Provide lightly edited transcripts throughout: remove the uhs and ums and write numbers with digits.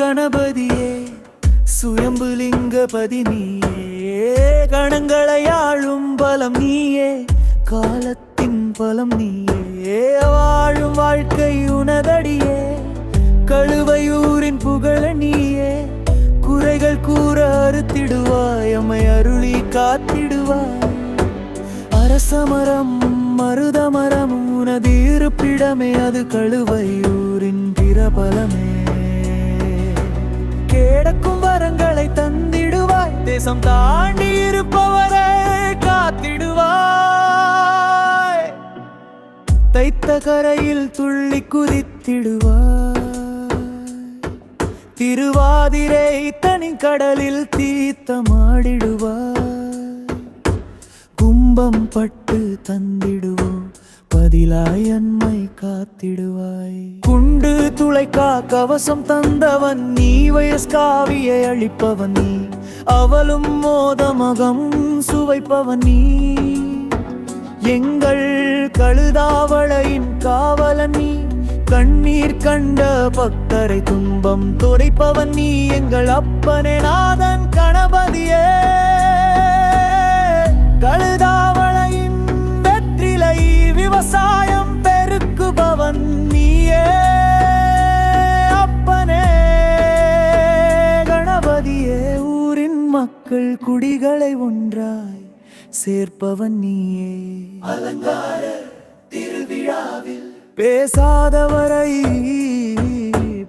கணபதியே சுயம்புலிங்கபதி நீயே, கணங்களை ஆளும் பலம் நீயே, காலத்தின் பலம் நீயே, வாழும் வாழ்க்கை உனதடியே, கழுவையூரின் புகழ நீயே, குறைகள் கூற அறுத்திடுவாய், அம்மை அருளி காத்திடுவாய். அரசமரம் மருதமரம் உனது இருப்பிடமே, அது கழுவையூரின் பிரபலமே. கேடக்கும் வரங்களை தந்திடுவாய், தேசம் தாண்டி இருப்பவரை காத்திடுவாய். தைத்த கரையில் துள்ளி குதித்திடுவாய், திருவாதிரை தனி கடலில் தீர்த்தமாடிடுவாய். கும்பம் பட்டு தந்திடுவோம், பதிலாய் அன்மை காத்திடுவாய். குண்டு துளைக்கா கவசம் தந்தவன் நீ, வயஸ்காவியை அழிப்பவன் நீ, அவளும் மோதமகம் சுவைப்பவன் நீ. எங்கள் கழுதாவளையின் காவலன் நீ, கண்ணீர் கண்ட பக்தரை துன்பம் துடைப்பவன் நீ. எங்கள் அப்பனே நாதன் கணபதியே, கழுதாவளையின் வெற்றிலை விவசாயம் பெருக்குபவன் நீயே. அப்பனே கணபதியே, ஊரின் மக்கள் குடிகளை ஒன்றாய் சேர்ப்பவன் நீயே. அலங்கார திருவிழாவில் பேசாதவரை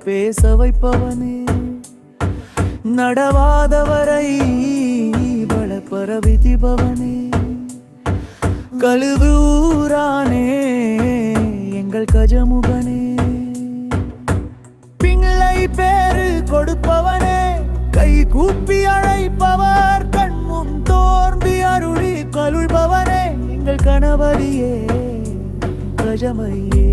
பேச வைப்பவனே, நடவாதவரை பலப்பர விதிப்பவனே. கழுவூரானே எங்கள் கஜமுகனே, பிள்ளை பேரு கொடுப்பவனே, கை கூப்பி அழைப்பவர் கண்முன் தோன்றி அருளி கருள்பவனே. எங்கள் கணபதியே கஜமையே,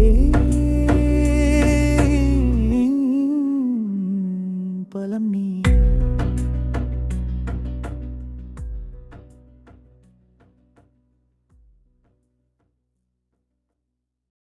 பலம் நீ.